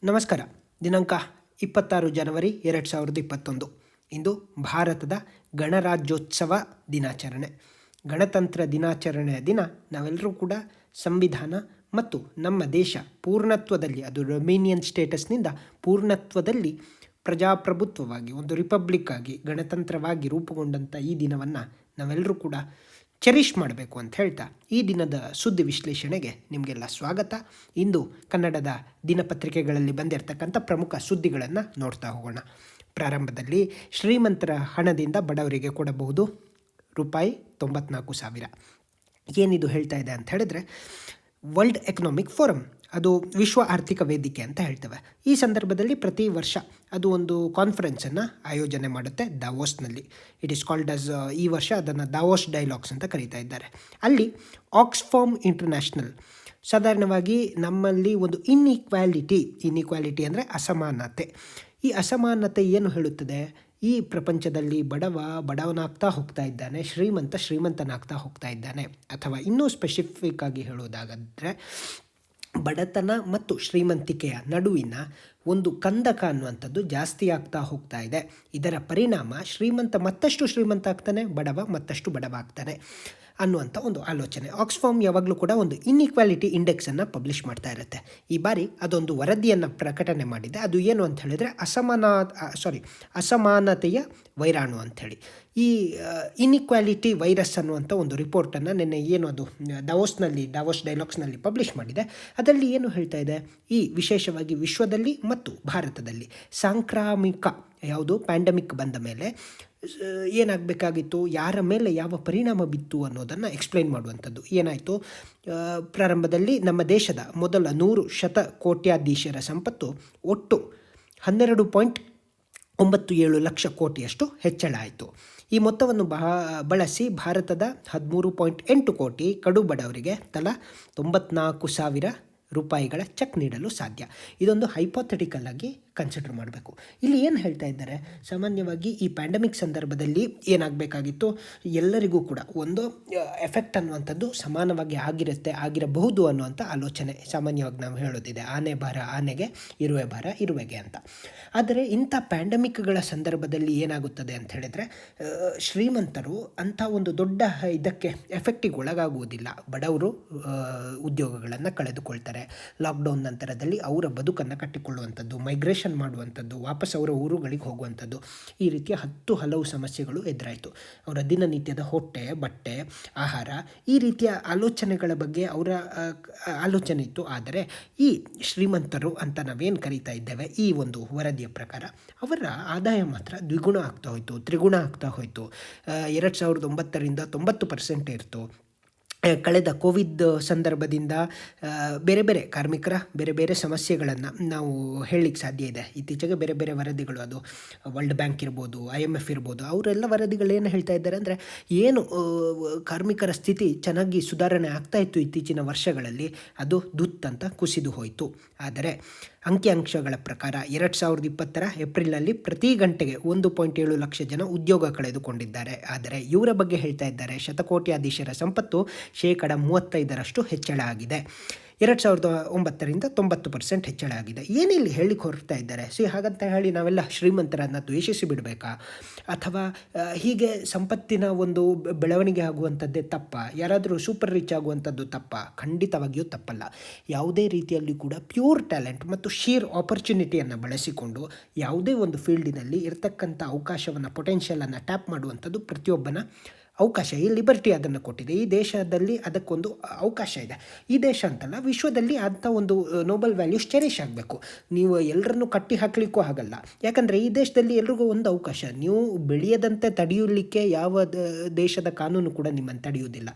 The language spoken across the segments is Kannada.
ನಮಸ್ಕಾರ. ದಿನಾಂಕ 26 ಜನವರಿ 2021. ಇಂದು ಭಾರತದ ಗಣರಾಜ್ಯೋತ್ಸವ ದಿನಾಚರಣೆ. ಗಣತಂತ್ರ ದಿನಾಚರಣೆಯ ದಿನ ನಾವೆಲ್ಲರೂ ಕೂಡ ಸಂವಿಧಾನ ಮತ್ತು ನಮ್ಮ ದೇಶ ಪೂರ್ಣತ್ವದಲ್ಲಿ, ಅದು ಡೊಮಿನಿಯನ್ ಸ್ಟೇಟಸ್ನಿಂದ ಪೂರ್ಣತ್ವದಲ್ಲಿ ಪ್ರಜಾಪ್ರಭುತ್ವವಾಗಿ, ಒಂದು ರಿಪಬ್ಲಿಕ್ ಆಗಿ, ಗಣತಂತ್ರವಾಗಿ ರೂಪುಗೊಂಡಂಥ ಈ ದಿನವನ್ನು ನಾವೆಲ್ಲರೂ ಕೂಡ ಚೆರಿಷ್ ಮಾಡಬೇಕು ಅಂತ ಹೇಳ್ತಾ ಈ ದಿನದ ಸುದ್ದಿ ವಿಶ್ಲೇಷಣೆಗೆ ನಿಮಗೆಲ್ಲ ಸ್ವಾಗತ. ಇಂದು ಕನ್ನಡದ ದಿನಪತ್ರಿಕೆಗಳಲ್ಲಿ ಬಂದಿರತಕ್ಕಂಥ ಪ್ರಮುಖ ಸುದ್ದಿಗಳನ್ನು ನೋಡ್ತಾ ಹೋಗೋಣ. ಪ್ರಾರಂಭದಲ್ಲಿ ಶ್ರೀಮಂತರ ಹಣದಿಂದ ಬಡವರಿಗೆ ಕೊಡಬಹುದು ರೂಪಾಯಿ 94,000. ಏನಿದು ಹೇಳ್ತಾ ಇದೆ ಅಂತ ಹೇಳಿದ್ರೆ, ವರ್ಲ್ಡ್ ಎಕನಾಮಿಕ್ ಫೋರಮ್, ಅದು ವಿಶ್ವ ಆರ್ಥಿಕ ವೇದಿಕೆ ಅಂತ ಹೇಳ್ತೇವೆ. ಈ ಸಂದರ್ಭದಲ್ಲಿ ಪ್ರತಿ ವರ್ಷ ಅದು ಒಂದು ಕಾನ್ಫರೆನ್ಸನ್ನು ಆಯೋಜನೆ ಮಾಡುತ್ತೆ ದಾವೋಸ್ನಲ್ಲಿ. ಇಟ್ ಈಸ್ ಕಾಲ್ಡ್ ಆಸ್, ಈ ವರ್ಷ ಅದನ್ನು ದಾವೋಸ್ ಡೈಲಾಗ್ಸ್ ಅಂತ ಕರೀತಾ ಇದ್ದಾರೆ. ಅಲ್ಲಿ ಆಕ್ಸ್ಫಾರ್ಮ್ ಇಂಟರ್ನ್ಯಾಷನಲ್, ಸಾಧಾರಣವಾಗಿ ನಮ್ಮಲ್ಲಿ ಒಂದು ಇನ್ಇಕ್ವಾಲಿಟಿ ಅಂದರೆ ಅಸಮಾನತೆ. ಈ ಅಸಮಾನತೆ ಏನು ಹೇಳುತ್ತದೆ? ಈ ಪ್ರಪಂಚದಲ್ಲಿ ಬಡವನಾಗ್ತಾ ಹೋಗ್ತಾ ಇದ್ದಾನೆ, ಶ್ರೀಮಂತನಾಗ್ತಾ ಹೋಗ್ತಾ ಇದ್ದಾನೆ. ಅಥವಾ ಇನ್ನೂ ಸ್ಪೆಸಿಫಿಕ್ ಆಗಿ ಹೇಳುವುದಾದರೆ, ಬಡತನ ಮತ್ತು ಶ್ರೀಮಂತಿಕೆಯ ನಡುವಿನ ಒಂದು ಕಂದಕ ಅನ್ನುವಂಥದ್ದು ಜಾಸ್ತಿ ಆಗ್ತಾ ಹೋಗ್ತಾ ಇದೆ. ಇದರ ಪರಿಣಾಮ ಮತ್ತಷ್ಟು ಶ್ರೀಮಂತ ಆಗ್ತಾನೆ, ಬಡವ ಮತ್ತಷ್ಟು ಬಡವ ಆಗ್ತಾನೆ ಅನ್ನುವಂಥ ಒಂದು ಆಲೋಚನೆ. ಆಕ್ಸ್ಫಾರ್ಮ್ ಯಾವಾಗಲೂ ಕೂಡ ಒಂದು ಇನ್ಇಕ್ವಾಲಿಟಿ ಇಂಡೆಕ್ಸನ್ನು ಪಬ್ಲಿಷ್ ಮಾಡ್ತಾ ಇರುತ್ತೆ. ಈ ಬಾರಿ ಅದೊಂದು ವರದಿಯನ್ನು ಪ್ರಕಟಣೆ ಮಾಡಿದೆ. ಅದು ಏನು ಅಂತ ಹೇಳಿದರೆ, ಅಸಮಾನತೆಯ ವೈರಾಣು ಅಂಥೇಳಿ. ಈ ಇನ್ಇಕ್ವಾಲಿಟಿ ವೈರಸ್ ಅನ್ನುವಂಥ ಒಂದು ರಿಪೋರ್ಟನ್ನು ನಿನ್ನೆ ಅದು ದಾವೋಸ್ ಡೈಲಾಗ್ಸ್ನಲ್ಲಿ ಪಬ್ಲಿಷ್ ಮಾಡಿದೆ. ಅದರಲ್ಲಿ ಏನು ಹೇಳ್ತಾ ಇದೆ, ಈ ವಿಶೇಷವಾಗಿ ವಿಶ್ವದಲ್ಲಿ ಮತ್ತು ಭಾರತದಲ್ಲಿ ಸಾಂಕ್ರಾಮಿಕ ಪ್ಯಾಂಡಮಿಕ್ ಬಂದ ಮೇಲೆ ಏನಾಗಬೇಕಾಗಿತ್ತು, ಯಾರ ಮೇಲೆ ಯಾವ ಪರಿಣಾಮ ಬಿತ್ತು ಅನ್ನೋದನ್ನು ಎಕ್ಸ್ಪ್ಲೈನ್ ಮಾಡುವಂಥದ್ದು. ಏನಾಯಿತು, ಪ್ರಾರಂಭದಲ್ಲಿ ನಮ್ಮ ದೇಶದ ಮೊದಲ 100 ಶತಕೋಟ್ಯಾಧೀಶರ ಸಂಪತ್ತು ಒಟ್ಟು 12.97 ಲಕ್ಷ ಕೋಟಿಯಷ್ಟು ಹೆಚ್ಚಳ ಆಯಿತು. ಈ ಮೊತ್ತವನ್ನು ಬಳಸಿ ಭಾರತದ 13.8 ಕೋಟಿ ಕಡು ಬಡವರಿಗೆ ತಲಾ 94,000 ರೂಪಾಯಿಗಳ ಚೆಕ್ ನೀಡಲು ಸಾಧ್ಯ. ಇದೊಂದು ಹೈಪೋಥೆಟಿಕಲ್ ಆಗಿ ಕನ್ಸಿಡರ್ ಮಾಡಬೇಕು. ಇಲ್ಲಿ ಏನು ಹೇಳ್ತಾ ಇದ್ದಾರೆ, ಸಾಮಾನ್ಯವಾಗಿ ಈ ಪ್ಯಾಂಡಮಿಕ್ ಸಂದರ್ಭದಲ್ಲಿ ಏನಾಗಬೇಕಾಗಿತ್ತು, ಎಲ್ಲರಿಗೂ ಕೂಡ ಒಂದು ಎಫೆಕ್ಟ್ ಅನ್ನುವಂಥದ್ದು ಸಮಾನವಾಗಿ ಆಗಿರಬಹುದು ಅನ್ನುವಂಥ ಆಲೋಚನೆ ಸಾಮಾನ್ಯವಾಗಿ ನಾವು ಹೇಳೋದಿದೆ. ಆನೆ ಭಾರ ಆನೆಗೆ, ಇರುವೆ ಭಾರ ಇರುವೆಗೆ ಅಂತ. ಆದರೆ ಇಂಥ ಪ್ಯಾಂಡಮಿಕ್ಗಳ ಸಂದರ್ಭದಲ್ಲಿ ಏನಾಗುತ್ತದೆ ಅಂತ ಹೇಳಿದರೆ, ಶ್ರೀಮಂತರು ಅಂಥ ಒಂದು ದೊಡ್ಡ ಇದಕ್ಕೆ ಎಫೆಕ್ಟಿಗೆ ಒಳಗಾಗುವುದಿಲ್ಲ. ಬಡವರು ಉದ್ಯೋಗಗಳನ್ನು ಕಳೆದುಕೊಳ್ತಾರೆ. ಲಾಕ್ಡೌನ್ ನಂತರದಲ್ಲಿ ಅವರ ಬದುಕನ್ನು ಕಟ್ಟಿಕೊಳ್ಳುವಂಥದ್ದು, ಮೈಗ್ರೇಷನ್ ಮಾಡುವಂಥದ್ದು, ವಾಪಸ್ ಅವರ ಊರುಗಳಿಗೆ ಹೋಗುವಂಥದ್ದು, ಈ ರೀತಿಯ ಹಲವು ಸಮಸ್ಯೆಗಳು ಎದುರಾಯಿತು. ಅವರ ದಿನನಿತ್ಯದ ಹೊಟ್ಟೆ, ಬಟ್ಟೆ, ಆಹಾರ, ಈ ರೀತಿಯ ಆಲೋಚನೆಗಳ ಬಗ್ಗೆ ಅವರ ಆಲೋಚನೆ ಇತ್ತು. ಆದರೆ ಈ ಶ್ರೀಮಂತರು ಅಂತ ನಾವೇನು ಕರೀತಾ ಇದ್ದೇವೆ, ಈ ಒಂದು ವರದಿಯ ಪ್ರಕಾರ ಅವರ ಆದಾಯ ಮಾತ್ರ ದ್ವಿಗುಣ ಆಗ್ತಾ ಹೋಯಿತು, ತ್ರಿಗುಣ ಆಗ್ತಾ ಹೋಯಿತು. 2009ರಿಂದ 90% ಇರ್ತು. ಕಳೆದ ಕೋವಿಡ್ ಸಂದರ್ಭದಿಂದ ಬೇರೆ ಕಾರ್ಮಿಕರ ಬೇರೆ ಸಮಸ್ಯೆಗಳನ್ನು ನಾವು ಹೇಳಲಿಕ್ಕೆ ಸಾಧ್ಯ ಇದೆ. ಇತ್ತೀಚೆಗೆ ಬೇರೆ ವರದಿಗಳು, ಅದು ವರ್ಲ್ಡ್ ಬ್ಯಾಂಕ್ ಇರ್ಬೋದು, IMF ಇರ್ಬೋದು, ಅವರೆಲ್ಲ ವರದಿಗಳೇನು ಹೇಳ್ತಾ ಇದ್ದಾರೆ ಅಂದರೆ, ಏನು ಕಾರ್ಮಿಕರ ಸ್ಥಿತಿ ಚೆನ್ನಾಗಿ ಸುಧಾರಣೆ ಆಗ್ತಾಯಿತ್ತು ಇತ್ತೀಚಿನ ವರ್ಷಗಳಲ್ಲಿ, ಅದು ದುತ್ತಂತ ಕುಸಿದು ಹೋಯಿತು. ಆದರೆ ಅಂಕಿಅಂಶಗಳ ಪ್ರಕಾರ 2020ರ ಏಪ್ರಿಲಲ್ಲಿ ಪ್ರತಿ ಗಂಟೆಗೆ 1.7 ಲಕ್ಷ ಜನ ಉದ್ಯೋಗ ಕಳೆದುಕೊಂಡಿದ್ದಾರೆ. ಆದರೆ ಇವರ ಬಗ್ಗೆ ಹೇಳ್ತಾ ಇದ್ದಾರೆ, ಶತಕೋಟ್ಯಾಧೀಶರ ಸಂಪತ್ತು 35% ಹೆಚ್ಚಳ ಆಗಿದೆ. 2009ರಿಂದ 90% ಹೆಚ್ಚಳ ಆಗಿದೆ. ಏನಿಲ್ಲಿ ಹೇಳಿಕ್ಕೆ ಹೊರಡ್ತಾ ಇದ್ದಾರೆ? ಹಾಗಂತ ಹೇಳಿ ನಾವೆಲ್ಲ ಶ್ರೀಮಂತರನ್ನು ದ್ವೇಷಿಸಿ ಬಿಡಬೇಕಾ? ಅಥವಾ ಹೀಗೆ ಸಂಪತ್ತಿನ ಒಂದು ಬೆಳವಣಿಗೆ ಆಗುವಂಥದ್ದೇ ತಪ್ಪ? ಯಾರಾದರೂ ಸೂಪರ್ ರಿಚ್ ಆಗುವಂಥದ್ದು ತಪ್ಪ? ಖಂಡಿತವಾಗಿಯೂ ತಪ್ಪಲ್ಲ. ಯಾವುದೇ ರೀತಿಯಲ್ಲಿ ಕೂಡ ಪ್ಯೂರ್ ಟ್ಯಾಲೆಂಟ್ ಮತ್ತು ಶೀರ್ ಆಪರ್ಚುನಿಟಿಯನ್ನು ಬಳಸಿಕೊಂಡು ಯಾವುದೇ ಒಂದು ಫೀಲ್ಡಿನಲ್ಲಿ ಇರತಕ್ಕಂಥ ಅವಕಾಶವನ್ನು, ಪೊಟೆನ್ಷಿಯಲನ್ನು ಟ್ಯಾಪ್ ಮಾಡುವಂಥದ್ದು ಪ್ರತಿಯೊಬ್ಬನ ಅವಕಾಶ. ಈ ಲಿಬರ್ಟಿ ಅದನ್ನು ಕೊಟ್ಟಿದೆ. ಈ ದೇಶದಲ್ಲಿ ಅದಕ್ಕೊಂದು ಅವಕಾಶ ಇದೆ. ಈ ದೇಶ ಅಂತಲ್ಲ, ವಿಶ್ವದಲ್ಲಿ ಅಂಥ ಒಂದು ನೋಬಲ್ ವ್ಯಾಲ್ಯೂಸ್ ಚೆರಿಷ್ ಆಗಬೇಕು. ನೀವು ಎಲ್ಲರನ್ನೂ ಕಟ್ಟಿ ಹಾಕಲಿಕ್ಕೂ ಆಗಲ್ಲ. ಯಾಕಂದರೆ ಈ ದೇಶದಲ್ಲಿ ಎಲ್ರಿಗೂ ಒಂದು ಅವಕಾಶ. ನೀವು ಬೆಳೆಯದಂತೆ ತಡೆಯಲಿಕ್ಕೆ ಯಾವ ದೇಶದ ಕಾನೂನು ಕೂಡ ನಿಮ್ಮನ್ನು ತಡೆಯುವುದಿಲ್ಲ,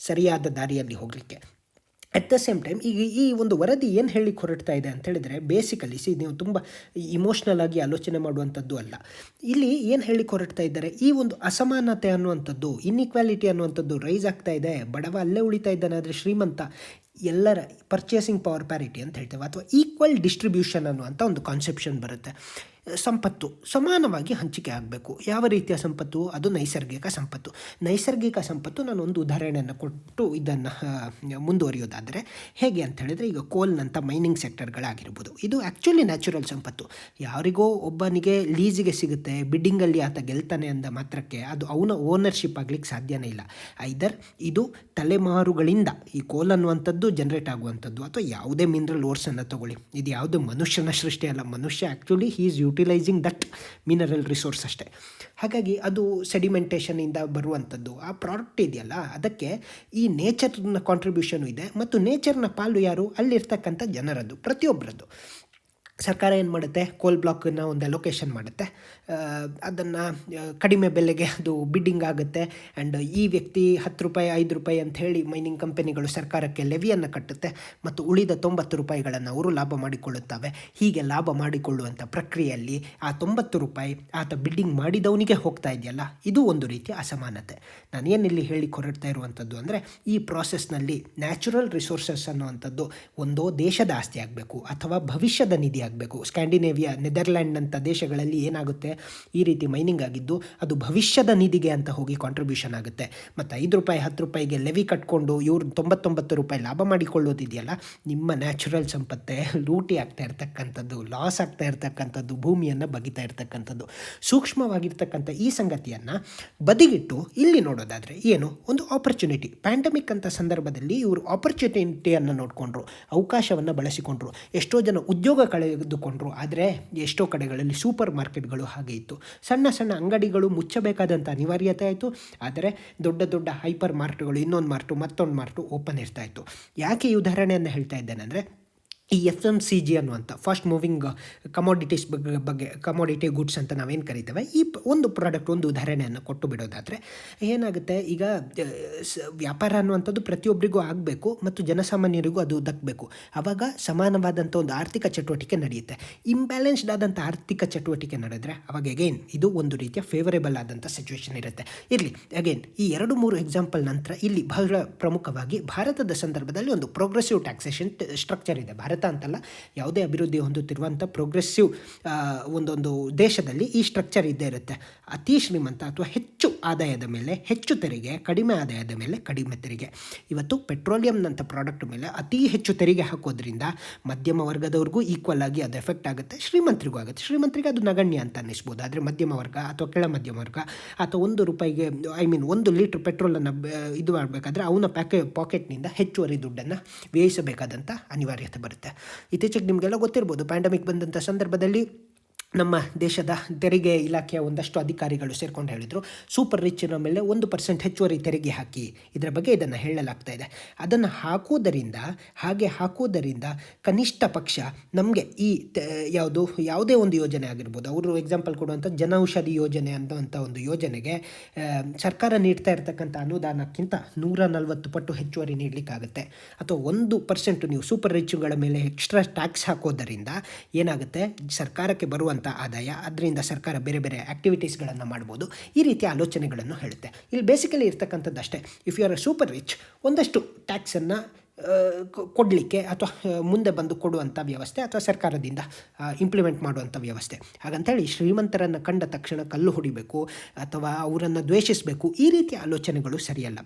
ಸರಿಯಾದ ದಾರಿಯಲ್ಲಿ ಹೋಗಲಿಕ್ಕೆ. ಅಟ್ ದ ಸೇಮ್ ಟೈಮ್ ಈ ಒಂದು ವರದಿ ಏನು ಹೇಳಲಿಕ್ಕೆ ಹೊರಡ್ತಾ ಇದೆ ಅಂತ ಹೇಳಿದರೆ, ಬೇಸಿಕಲಿ ನೀವು ತುಂಬ ಇಮೋಷ್ನಲ್ ಆಗಿ ಆಲೋಚನೆ ಮಾಡುವಂಥದ್ದು ಅಲ್ಲ. ಇಲ್ಲಿ ಏನು ಹೇಳಲಿಕ್ಕೆ ಹೊರಡ್ತಾ ಇದ್ದಾರೆ, ಈ ಒಂದು ಅಸಮಾನತೆ ಅನ್ನುವಂಥದ್ದು, ಇನ್ಇಕ್ವಾಲಿಟಿ ಅನ್ನುವಂಥದ್ದು ರೈಸ್ ಆಗ್ತಾ ಇದೆ. ಬಡವ ಅಲ್ಲೇ ಉಳಿತಾ ಇದ್ದಾನೆ, ಆದರೆ ಶ್ರೀಮಂತ ಎಲ್ಲರ ಪರ್ಚೇಸಿಂಗ್ ಪವರ್ ಪ್ಯಾರಿಟಿ ಅಂತ ಹೇಳ್ತೇವೆ, ಅಥವಾ ಈಕ್ವಲ್ ಡಿಸ್ಟ್ರಿಬ್ಯೂಷನ್ ಅನ್ನುವಂಥ ಒಂದು ಕಾನ್ಸೆಪ್ಷನ್ ಬರುತ್ತೆ. ಸಂಪತ್ತು ಸಮಾನವಾಗಿ ಹಂಚಿಕೆ ಆಗಬೇಕು. ಯಾವ ರೀತಿಯ ಸಂಪತ್ತು? ಅದು ನೈಸರ್ಗಿಕ ಸಂಪತ್ತು. ನೈಸರ್ಗಿಕ ಸಂಪತ್ತು, ನಾನು ಒಂದು ಉದಾಹರಣೆಯನ್ನು ಕೊಟ್ಟು ಇದನ್ನು ಮುಂದುವರಿಯೋದಾದರೆ ಹೇಗೆ ಅಂತ ಹೇಳಿದರೆ, ಈಗ ಕೋಲ್ನಂಥ ಮೈನಿಂಗ್ ಸೆಕ್ಟರ್ಗಳಾಗಿರ್ಬೋದು, ಇದು ಆ್ಯಕ್ಚುಲಿ ನ್ಯಾಚುರಲ್ ಸಂಪತ್ತು. ಯಾರಿಗೋ ಒಬ್ಬನಿಗೆ ಲೀಸಿಗೆ ಸಿಗುತ್ತೆ, ಬಿಡ್ಡಿಂಗಲ್ಲಿ ಆತ ಗೆಲ್ತಾನೆ ಅಂದ ಮಾತ್ರಕ್ಕೆ ಅದು ಅವನ ಓನರ್ಶಿಪ್ ಆಗಲಿಕ್ಕೆ ಸಾಧ್ಯನೇ ಇಲ್ಲ. ಐದರ್ ಇದು ತಲೆಮಾರುಗಳಿಂದ ಈ ಕೋಲ್ ಅನ್ನುವಂಥದ್ದು ಜನರೇಟ್ ಆಗುವಂಥದ್ದು, ಅಥವಾ ಯಾವುದೇ ಮಿನರಲ್ ಓರ್ಸನ್ನು ತಗೊಳ್ಳಿ, ಇದು ಯಾವುದೇ ಮನುಷ್ಯನ ಸೃಷ್ಟಿ ಅಲ್ಲ. ಮನುಷ್ಯ actually he is utilising that mineral resource ಅಷ್ಟೇ. ಹಾಗಾಗಿ ಅದು ಸೆಡಿಮೆಂಟೇಷನಿಂದ ಬರುವಂಥದ್ದು. ಆ ಪ್ರಾಡಕ್ಟ್ ಇದೆಯಲ್ಲ, ಅದಕ್ಕೆ ಈ ನೇಚರ್ನ ಕಾಂಟ್ರಿಬ್ಯೂಷನು ಇದೆ, ಮತ್ತು ನೇಚರ್ನ ಪಾಲು ಯಾರು? ಅಲ್ಲಿರ್ತಕ್ಕಂಥ ಜನರದ್ದು, ಪ್ರತಿಯೊಬ್ಬರದ್ದು. ಸರ್ಕಾರ ಏನು ಮಾಡುತ್ತೆ? ಕೋಲ್ ಬ್ಲಾಕನ್ನು ಒಂದು ಅಲೊಕೇಶನ್ ಮಾಡುತ್ತೆ, ಅದನ್ನು ಕಡಿಮೆ ಬೆಲೆಗೆ ಅದು ಬಿಡ್ಡಿಂಗ್ ಆಗುತ್ತೆ. ಆ್ಯಂಡ್ ಈ ವ್ಯಕ್ತಿ 10 ರೂಪಾಯಿ 5 ರೂಪಾಯಿ ಅಂತ ಹೇಳಿ ಮೈನಿಂಗ್ ಕಂಪನಿಗಳು ಸರ್ಕಾರಕ್ಕೆ ಲೆವಿಯನ್ನು ಕಟ್ಟುತ್ತೆ, ಮತ್ತು ಉಳಿದ 90 ರೂಪಾಯಿಗಳನ್ನು ಅವರು ಲಾಭ ಮಾಡಿಕೊಳ್ಳುತ್ತವೆ. ಹೀಗೆ ಲಾಭ ಮಾಡಿಕೊಳ್ಳುವಂಥ ಪ್ರಕ್ರಿಯೆಯಲ್ಲಿ ಆ 90 ರೂಪಾಯಿ ಆತ ಬಿಡ್ಡಿಂಗ್ ಮಾಡಿದವನಿಗೆ ಹೋಗ್ತಾ ಇದೆಯಲ್ಲ, ಇದು ಒಂದು ರೀತಿಯ ಅಸಮಾನತೆ. ನಾನೇನಿಲ್ಲಿ ಹೇಳಿ ಹೊರಡ್ತಾ ಇರುವಂಥದ್ದು ಅಂದರೆ, ಈ ಪ್ರಾಸೆಸ್ನಲ್ಲಿ ನ್ಯಾಚುರಲ್ ರಿಸೋರ್ಸಸ್ ಅನ್ನುವಂಥದ್ದು ಒಂದೋ ದೇಶದ ಆಸ್ತಿ ಆಗಬೇಕು ಅಥವಾ ಭವಿಷ್ಯದ ನಿಧಿ ಆಗಬೇಕು. ಸ್ಕ್ಯಾಂಡಿನೇವಿಯಾ, ನೆದರ್ಲ್ಯಾಂಡ್ನಂಥ ದೇಶಗಳಲ್ಲಿ ಏನಾಗುತ್ತೆ, ಈ ರೀತಿ ಮೈನಿಂಗ್ ಆಗಿದ್ದು ಅದು ಭವಿಷ್ಯದ ನಿಧಿಗೆ ಅಂತ ಹೋಗಿ ಕಾಂಟ್ರಿಬ್ಯೂಷನ್ ಆಗುತ್ತೆ. ಮತ್ತು 5 ರೂಪಾಯಿ 10 ರೂಪಾಯಿಗೆ ಲೆವಿ ಕಟ್ಕೊಂಡು ಇವರು 99 ರೂಪಾಯಿ ಲಾಭ ಮಾಡಿಕೊಳ್ಳೋದಿದೆಯಲ್ಲ, ನಿಮ್ಮ ನ್ಯಾಚುರಲ್ ಸಂಪತ್ತೇ ಲೂಟಿ ಆಗ್ತಾ ಇರ್ತಕ್ಕಂಥದ್ದು, ಲಾಸ್ ಆಗ್ತಾ ಇರ್ತಕ್ಕಂಥದ್ದು, ಭೂಮಿಯನ್ನು ಬಗಿತಾ ಇರ್ತಕ್ಕಂಥದ್ದು. ಸೂಕ್ಷ್ಮವಾಗಿರ್ತಕ್ಕಂಥ ಈ ಸಂಗತಿಯನ್ನು ಬದಿಗಿಟ್ಟು ಇಲ್ಲಿ ನೋಡೋದಾದರೆ ಏನು, ಒಂದು ಆಪರ್ಚುನಿಟಿ. ಪ್ಯಾಂಡಮಿಕ್ ಅಂತ ಸಂದರ್ಭದಲ್ಲಿ ಇವರು ಆಪರ್ಚುನಿಟಿಯನ್ನು ನೋಡಿಕೊಂಡ್ರು, ಅವಕಾಶವನ್ನು ಬಳಸಿಕೊಂಡ್ರು. ಎಷ್ಟೋ ಜನ ಉದ್ಯೋಗ ಕಳೆದುಕೊಂಡ್ರು. ಆದರೆ ಎಷ್ಟೋ ಕಡೆಗಳಲ್ಲಿ ಸೂಪರ್ ಮಾರ್ಕೆಟ್ಗಳು ಹಾಗೆ ಇತ್ತು. ಸಣ್ಣ ಸಣ್ಣ ಅಂಗಡಿಗಳು ಮುಚ್ಚಬೇಕಾದಂಥ ಅನಿವಾರ್ಯತೆ ಆಯಿತು. ಆದರೆ ದೊಡ್ಡ ದೊಡ್ಡ ಹೈಪರ್ ಮಾರ್ಟ್ಗಳು, ಇನ್ನೊಂದು ಮಾರ್ಟು ಮತ್ತೊಂದು ಮಾರ್ಟು ಓಪನ್ ಇರ್ತಾಯಿತ್ತು. ಯಾಕೆ ಈ ಉದಾಹರಣೆಯನ್ನು ಹೇಳ್ತಾ ಇದ್ದೇನೆ ಅಂದರೆ, ಈ FMCG ಅನ್ನುವಂಥ ಫಾಸ್ಟ್ ಮೂವಿಂಗ್ ಕಮೋಡಿಟೀಸ್ ಬಗ್ಗೆ ಕಮೋಡಿಟಿ ಗುಡ್ಸ್ ಅಂತ ನಾವೇನು ಕರಿತೇವೆ, ಈ ಒಂದು ಪ್ರಾಡಕ್ಟ್ ಒಂದು ಉದಾಹರಣೆಯನ್ನು ಕೊಟ್ಟು ಬಿಡೋದಾದರೆ ಏನಾಗುತ್ತೆ, ಈಗ ವ್ಯಾಪಾರ ಅನ್ನುವಂಥದ್ದು ಪ್ರತಿಯೊಬ್ಬರಿಗೂ ಆಗಬೇಕು ಮತ್ತು ಜನಸಾಮಾನ್ಯರಿಗೂ ಅದು ದಕ್ಕಬೇಕು. ಆವಾಗ ಸಮಾನವಾದಂಥ ಒಂದು ಆರ್ಥಿಕ ಚಟುವಟಿಕೆ ನಡೆಯುತ್ತೆ. ಇಂಬ್ಯಾಲೆನ್ಸ್ಡ್ ಆದಂಥ ಆರ್ಥಿಕ ಚಟುವಟಿಕೆ ನಡೆದರೆ ಅವಾಗ ಅಗೈನ್ ಇದು ಒಂದು ರೀತಿಯ ಫೇವರೇಬಲ್ ಆದಂಥ ಸಿಚುವೇಶನ್ ಇರುತ್ತೆ. ಇರಲಿ, ಅಗೈನ್ ಈ 2-3 ಎಕ್ಸಾಂಪಲ್ ನಂತರ ಇಲ್ಲಿ ಬಹಳ ಪ್ರಮುಖವಾಗಿ ಭಾರತದ ಸಂದರ್ಭದಲ್ಲಿ ಒಂದು ಪ್ರೋಗ್ರೆಸಿವ್ ಟ್ಯಾಕ್ಸೇಷನ್ ಸ್ಟ್ರಕ್ಚರ್ ಇದೆ. ಭಾರತ ಅಂತಲ್ಲ, ಯಾವುದೇ ಅಭಿವೃದ್ಧಿ ಹೊಂದುತ್ತಿರುವಂಥ ಪ್ರೋಗ್ರೆಸಿವ್ ಒಂದೊಂದು ದೇಶದಲ್ಲಿ ಈ ಸ್ಟ್ರಕ್ಚರ್ ಇದ್ದೇ ಇರುತ್ತೆ. ಅತಿ ಶ್ರೀಮಂತ ಅಥವಾ ಹೆಚ್ಚು ಆದಾಯದ ಮೇಲೆ ಹೆಚ್ಚು ತೆರಿಗೆ, ಕಡಿಮೆ ಆದಾಯದ ಮೇಲೆ ಕಡಿಮೆ ತೆರಿಗೆ. ಇವತ್ತು ಪೆಟ್ರೋಲಿಯಂನಂಥ ಪ್ರಾಡಕ್ಟ್ ಮೇಲೆ ಅತಿ ಹೆಚ್ಚು ತೆರಿಗೆ ಹಾಕೋದ್ರಿಂದ ಮಧ್ಯಮ ವರ್ಗದವ್ರಿಗೂ ಈಕ್ವಲ್ ಆಗಿ ಅದು ಎಫೆಕ್ಟ್ ಆಗುತ್ತೆ, ಶ್ರೀಮಂತರಿಗೂ ಆಗುತ್ತೆ. ಶ್ರೀಮಂತರಿಗೆ ಅದು ನಗಣ್ಯ ಅಂತ ಅನ್ನಿಸ್ಬೋದು, ಆದರೆ ಮಧ್ಯಮ ವರ್ಗ ಅಥವಾ ಕೆಳ ಮಧ್ಯಮ ವರ್ಗ ಅಥವಾ 1 ರೂಪಾಯಿಗೆ 1 ಲೀಟ್ರ್ ಪೆಟ್ರೋಲನ್ನು ಇದು ಮಾಡಬೇಕಾದ್ರೆ ಅವನ ಪಾಕೆಟ್ನಿಂದ ಹೆಚ್ಚುವರಿ ದುಡ್ಡನ್ನು ವ್ಯಯಿಸಬೇಕಾದಂಥ ಅನಿವಾರ್ಯತೆ ಬರುತ್ತೆ. ಇತ್ತೀಚೆಗೆ ನಿಮಗೆಲ್ಲ ಗೊತ್ತಿರ್ಬೋದು, ಪ್ಯಾಂಡಮಿಕ್ ಬಂದಂಥ ಸಂದರ್ಭದಲ್ಲಿ ನಮ್ಮ ದೇಶದ ತೆರಿಗೆ ಇಲಾಖೆಯ ಒಂದಷ್ಟು ಅಧಿಕಾರಿಗಳು ಸೇರ್ಕೊಂಡು ಹೇಳಿದರು, ಸೂಪರ್ ರಿಚ್ನ ಮೇಲೆ 1% ಹೆಚ್ಚುವರಿ ತೆರಿಗೆ ಹಾಕಿ. ಇದರ ಬಗ್ಗೆ ಇದನ್ನು ಹೇಳಲಾಗ್ತಾ ಇದೆ. ಅದನ್ನು ಹಾಕುವುದರಿಂದ ಕನಿಷ್ಠ ಪಕ್ಷ ನಮಗೆ ಈ ಯಾವುದೇ ಒಂದು ಯೋಜನೆ ಆಗಿರ್ಬೋದು, ಅವರು ಎಕ್ಸಾಂಪಲ್ ಕೊಡುವಂಥ ಜನೌಷಧಿ ಯೋಜನೆ ಅಂತ ಒಂದು ಯೋಜನೆಗೆ ಸರ್ಕಾರ ನೀಡ್ತಾ ಇರ್ತಕ್ಕಂಥ ಅನುದಾನಕ್ಕಿಂತ 140 ಪಟ್ಟು ಹೆಚ್ಚುವರಿ ನೀಡಲಿಕ್ಕಾಗುತ್ತೆ. ಅಥವಾ 1% ನೀವು ಸೂಪರ್ ರಿಚ್ಗಳ ಮೇಲೆ ಎಕ್ಸ್ಟ್ರಾ ಟ್ಯಾಕ್ಸ್ ಹಾಕೋದರಿಂದ ಏನಾಗುತ್ತೆ, ಸರ್ಕಾರಕ್ಕೆ ಬರುವಂಥ ಆದಾಯ, ಅದರಿಂದ ಸರ್ಕಾರ ಬೇರೆ ಬೇರೆ ಆ್ಯಕ್ಟಿವಿಟೀಸ್ಗಳನ್ನು ಮಾಡ್ಬೋದು. ಈ ರೀತಿಯ ಆಲೋಚನೆಗಳನ್ನು ಹೇಳುತ್ತೆ. ಇಲ್ಲಿ ಬೇಸಿಕಲಿ ಇರ್ತಕ್ಕಂಥದ್ದು ಅಷ್ಟೇ, if you are a super rich, ಒಂದಷ್ಟು ಟ್ಯಾಕ್ಸನ್ನು ಕೊಡಲಿಕ್ಕೆ ಅಥವಾ ಮುಂದೆ ಬಂದು ಕೊಡುವಂಥ ವ್ಯವಸ್ಥೆ ಅಥವಾ ಸರ್ಕಾರದಿಂದ ಇಂಪ್ಲಿಮೆಂಟ್ ಮಾಡುವಂಥ ವ್ಯವಸ್ಥೆ. ಹಾಗಂತೇಳಿ ಶ್ರೀಮಂತರನ್ನು ಕಂಡ ತಕ್ಷಣ ಕಲ್ಲು ಹೊಡಿಬೇಕು ಅಥವಾ ಅವರನ್ನು ದ್ವೇಷಿಸಬೇಕು, ಈ ರೀತಿಯ ಆಲೋಚನೆಗಳು ಸರಿಯಲ್ಲ.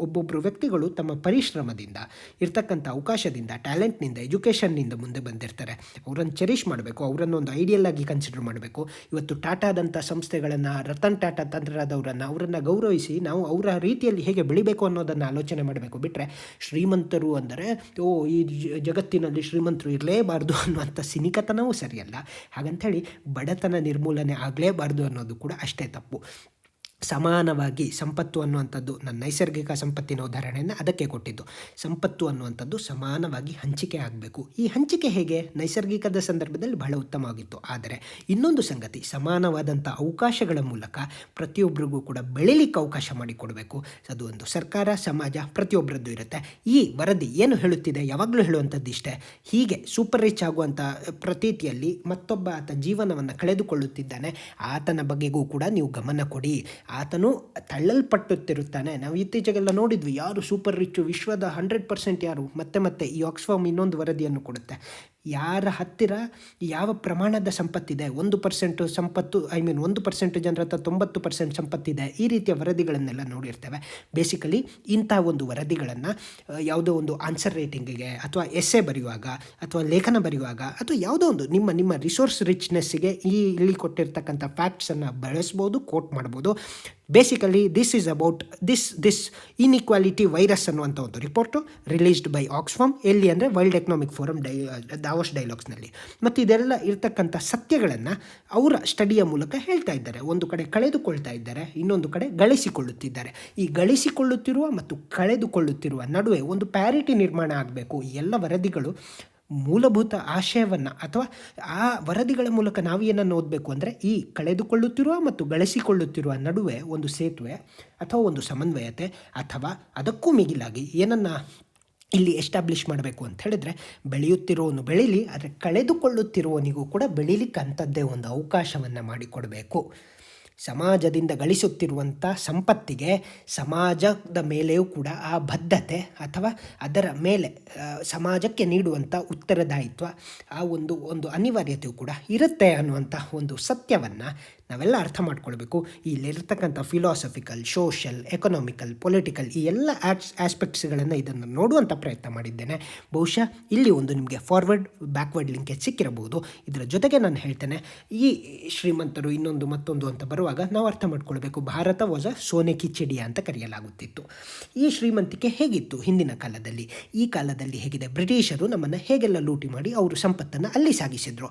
ಒಬ್ಬೊಬ್ಬರು ವ್ಯಕ್ತಿಗಳು ತಮ್ಮ ಪರಿಶ್ರಮದಿಂದ, ಇರ್ತಕ್ಕಂಥ ಅವಕಾಶದಿಂದ, ಟ್ಯಾಲೆಂಟ್ನಿಂದ, ಎಜುಕೇಷನ್ನಿಂದ ಮುಂದೆ ಬಂದಿರ್ತಾರೆ. ಅವರನ್ನು ಚೆರಿಷ್ ಮಾಡಬೇಕು, ಅವರನ್ನು ಒಂದು ಐಡಿಯಲ್ ಆಗಿ ಕನ್ಸಿಡರ್ ಮಾಡಬೇಕು. ಇವತ್ತು ಟಾಟಾದಂಥ ಸಂಸ್ಥೆಗಳನ್ನು, ರತನ್ ಟಾಟಾ ತಂತ್ರದವರನ್ನು, ಅವರನ್ನು ಗೌರವಿಸಿ ನಾವು ಅವರ ರೀತಿಯಲ್ಲಿ ಹೇಗೆ ಬೆಳಿಬೇಕು ಅನ್ನೋದನ್ನು ಆಲೋಚನೆ ಮಾಡಬೇಕು. ಬಿಟ್ಟರೆ ಶ್ರೀಮಂತರು ಅಂದರೆ ಈ ಜಗತ್ತಿನಲ್ಲಿ ಶ್ರೀಮಂತರು ಇರಲೇಬಾರ್ದು ಅನ್ನುವಂಥ ಸಿನಿಕತನವೂ ಸರಿಯಲ್ಲ. ಹಾಗಂಥೇಳಿ ಬಡತನ ನಿರ್ಮೂಲನೆ ಆಗಲೇಬಾರ್ದು ಅನ್ನೋದು ಕೂಡ ಅಷ್ಟೇ ತಪ್ಪು. ಸಮಾನವಾಗಿ ಸಂಪತ್ತು ಅನ್ನುವಂಥದ್ದು, ನನ್ನ ನೈಸರ್ಗಿಕ ಸಂಪತ್ತಿನ ಉದಾಹರಣೆಯನ್ನು ಅದಕ್ಕೆ ಕೊಟ್ಟಿದ್ದು. ಸಂಪತ್ತು ಅನ್ನುವಂಥದ್ದು ಸಮಾನವಾಗಿ ಹಂಚಿಕೆ ಆಗಬೇಕು. ಈ ಹಂಚಿಕೆ ಹೇಗೆ ನೈಸರ್ಗಿಕದ ಸಂದರ್ಭದಲ್ಲಿ ಬಹಳ ಉತ್ತಮವಾಗಿತ್ತು. ಆದರೆ ಇನ್ನೊಂದು ಸಂಗತಿ, ಸಮಾನವಾದಂಥ ಅವಕಾಶಗಳ ಮೂಲಕ ಪ್ರತಿಯೊಬ್ಬರಿಗೂ ಕೂಡ ಬೆಳೀಲಿಕ್ಕೆ ಅವಕಾಶ ಮಾಡಿಕೊಡಬೇಕು. ಅದು ಒಂದು ಸರ್ಕಾರ, ಸಮಾಜ ಪ್ರತಿಯೊಬ್ಬರದ್ದು ಇರುತ್ತೆ. ಈ ವರದಿ ಏನು ಹೇಳುತ್ತಿದೆ, ಯಾವಾಗಲೂ ಹೇಳುವಂಥದ್ದು ಇಷ್ಟೇ, ಹೀಗೆ ಸೂಪರ್ ರಿಚ್ ಆಗುವಂಥ ಪ್ರತೀತಿಯಲ್ಲಿ ಮತ್ತೊಬ್ಬ ಆತ ಜೀವನವನ್ನು ಕಳೆದುಕೊಳ್ಳುತ್ತಿದ್ದಾನೆ, ಆತನ ಬಗ್ಗೆಗೂ ಕೂಡ ನೀವು ಗಮನ ಕೊಡಿ. ಆತನು ತಳ್ಳಲ್ಪಟ್ಟುತ್ತಿರುತ್ತಾನೆ. ನಾವು ಇತ್ತೀಚೆಗೆಲ್ಲ ನೋಡಿದ್ವಿ, ಯಾರು ಸೂಪರ್ ರಿಚ್ಚು, ವಿಶ್ವದ 100% ಯಾರು, ಮತ್ತೆ ಈ ಆಕ್ಸ್ಫಾರ್ಮ್ ಇನ್ನೊಂದು ವರದಿಯನ್ನು ಕೊಡುತ್ತೆ. ಯಾರ ಹತ್ತಿರ ಯಾವ ಪ್ರಮಾಣದ ಸಂಪತ್ತಿದೆ, 1% ಸಂಪತ್ತು, 1% ಜನರ ಹತ್ರ 90% ಸಂಪತ್ತಿದೆ, ಈ ರೀತಿಯ ವರದಿಗಳನ್ನೆಲ್ಲ ನೋಡಿರ್ತೇವೆ. ಬೇಸಿಕಲಿ ಇಂಥ ಒಂದು ವರದಿಗಳನ್ನು ಯಾವುದೋ ಒಂದು ಆನ್ಸರ್ ರೈಟಿಂಗಿಗೆ ಅಥವಾ ಎಸ್ಸೆ ಬರೆಯುವಾಗ ಅಥವಾ ಲೇಖನ ಬರೆಯುವಾಗ ಅಥವಾ ಯಾವುದೋ ಒಂದು ನಿಮ್ಮ ರಿಸೋರ್ಸ್ ರಿಚ್ನೆಸ್ಸಿಗೆ ಇಲ್ಲಿ ಕೊಟ್ಟಿರ್ತಕ್ಕಂಥ ಫ್ಯಾಕ್ಟ್ಸನ್ನು ಬಳಸ್ಬೋದು, ಕೋಟ್ ಮಾಡ್ಬೋದು. Basically this is about this inequality virus ಅನ್ನುವಂಥ ಒಂದು ರಿಪೋರ್ಟು ರಿಲೀಸ್ಡ್ ಬೈ ಆಕ್ಸ್ಫಾರ್ಮ್. ಎಲ್ಲಿ ಅಂದರೆ ವರ್ಲ್ಡ್ ಎಕನಾಮಿಕ್ ಫೋರಮ್ ದಾವೋಸ್ ಡೈಲಾಗ್ಸ್ನಲ್ಲಿ. ಮತ್ತು ಇದೆಲ್ಲ ಇರ್ತಕ್ಕಂಥ ಸತ್ಯಗಳನ್ನು ಅವರ ಸ್ಟಡಿಯ ಮೂಲಕ ಹೇಳ್ತಾ ಇದ್ದಾರೆ. ಒಂದು ಕಡೆ ಕಳೆದುಕೊಳ್ತಾ ಇದ್ದಾರೆ, ಇನ್ನೊಂದು ಕಡೆ ಗಳಿಸಿಕೊಳ್ಳುತ್ತಿದ್ದಾರೆ. ಈ ಗಳಿಸಿಕೊಳ್ಳುತ್ತಿರುವ ಮತ್ತು ಕಳೆದುಕೊಳ್ಳುತ್ತಿರುವ ನಡುವೆ ಒಂದು ಪ್ಯಾರಿಟಿ ನಿರ್ಮಾಣ ಆಗಬೇಕು. ಎಲ್ಲ ವರದಿಗಳು ಮೂಲಭೂತ ಆಶಯವನ್ನು ಅಥವಾ ಆ ವರದಿಗಳ ಮೂಲಕ ನಾವು ಏನನ್ನು ಓದಬೇಕು ಅಂದರೆ, ಈ ಕಳೆದುಕೊಳ್ಳುತ್ತಿರುವ ಮತ್ತು ಗಳಿಸಿಕೊಳ್ಳುತ್ತಿರುವ ನಡುವೆ ಒಂದು ಸೇತುವೆ ಅಥವಾ ಒಂದು ಸಮನ್ವಯತೆ ಅಥವಾ ಅದಕ್ಕೂ ಮಿಗಿಲಾಗಿ ಏನನ್ನು ಇಲ್ಲಿ ಎಸ್ಟಾಬ್ಲಿಷ್ ಮಾಡಬೇಕು ಅಂತ ಹೇಳಿದರೆ, ಬೆಳೆಯುತ್ತಿರುವವನು ಬೆಳೀಲಿ, ಆದರೆ ಕಳೆದುಕೊಳ್ಳುತ್ತಿರುವವನಿಗೂ ಕೂಡ ಬೆಳೀಲಿಕ್ಕೆ ಅಂಥದ್ದೇ ಒಂದು ಅವಕಾಶವನ್ನು ಮಾಡಿಕೊಡಬೇಕು. ಸಮಾಜದಿಂದ ಗಳಿಸುತ್ತಿರುವಂಥ ಸಂಪತ್ತಿಗೆ ಸಮಾಜದ ಮೇಲೆಯೂ ಕೂಡ ಆ ಬದ್ಧತೆ ಅಥವಾ ಅದರ ಮೇಲೆ ಸಮಾಜಕ್ಕೆ ನೀಡುವಂಥ ಉತ್ತರದಾಯಿತ್ವ, ಆ ಒಂದು ಅನಿವಾರ್ಯತೆಯೂ ಕೂಡ ಇರುತ್ತೆ ಅನ್ನುವಂಥ ಒಂದು ಸತ್ಯವನ್ನು ನಾವೆಲ್ಲ ಅರ್ಥ ಮಾಡ್ಕೊಳ್ಬೇಕು. ಇಲ್ಲಿರ್ತಕ್ಕಂಥ ಫಿಲಾಸಫಿಕಲ್, ಸೋಷಲ್, ಎಕನಾಮಿಕಲ್, ಪೊಲಿಟಿಕಲ್ ಈ ಎಲ್ಲ ಆಸ್ಪೆಕ್ಟ್ಸ್ಗಳನ್ನು ಇದನ್ನು ನೋಡುವಂಥ ಪ್ರಯತ್ನ ಮಾಡಿದ್ದೇನೆ. ಬಹುಶಃ ಇಲ್ಲಿ ಒಂದು ನಿಮಗೆ ಫಾರ್ವರ್ಡ್ ಬ್ಯಾಕ್ವರ್ಡ್ ಲಿಂಕೇಜ್ ಸಿಕ್ಕಿರಬಹುದು. ಇದರ ಜೊತೆಗೆ ನಾನು ಹೇಳ್ತೇನೆ, ಈ ಶ್ರೀಮಂತರು ಇನ್ನೊಂದು ಮತ್ತೊಂದು ಅಂತ ಬರುವಾಗ ನಾವು ಅರ್ಥ ಮಾಡ್ಕೊಳ್ಬೇಕು, ಭಾರತ ವಾಸ್ ಅ ಸೋನೆ ಕಿಚಡಿಯ ಅಂತ ಕರೆಯಲಾಗುತ್ತಿತ್ತು. ಈ ಶ್ರೀಮಂತಿಕೆ ಹೇಗಿತ್ತು ಹಿಂದಿನ ಕಾಲದಲ್ಲಿ, ಈ ಕಾಲದಲ್ಲಿ ಹೇಗಿದೆ, ಬ್ರಿಟಿಷರು ನಮ್ಮನ್ನು ಹೇಗೆಲ್ಲ ಲೂಟಿ ಮಾಡಿ ಅವರು ಸಂಪತ್ತನ್ನು ಅಲ್ಲಿ ಸಾಗಿಸಿದ್ರು.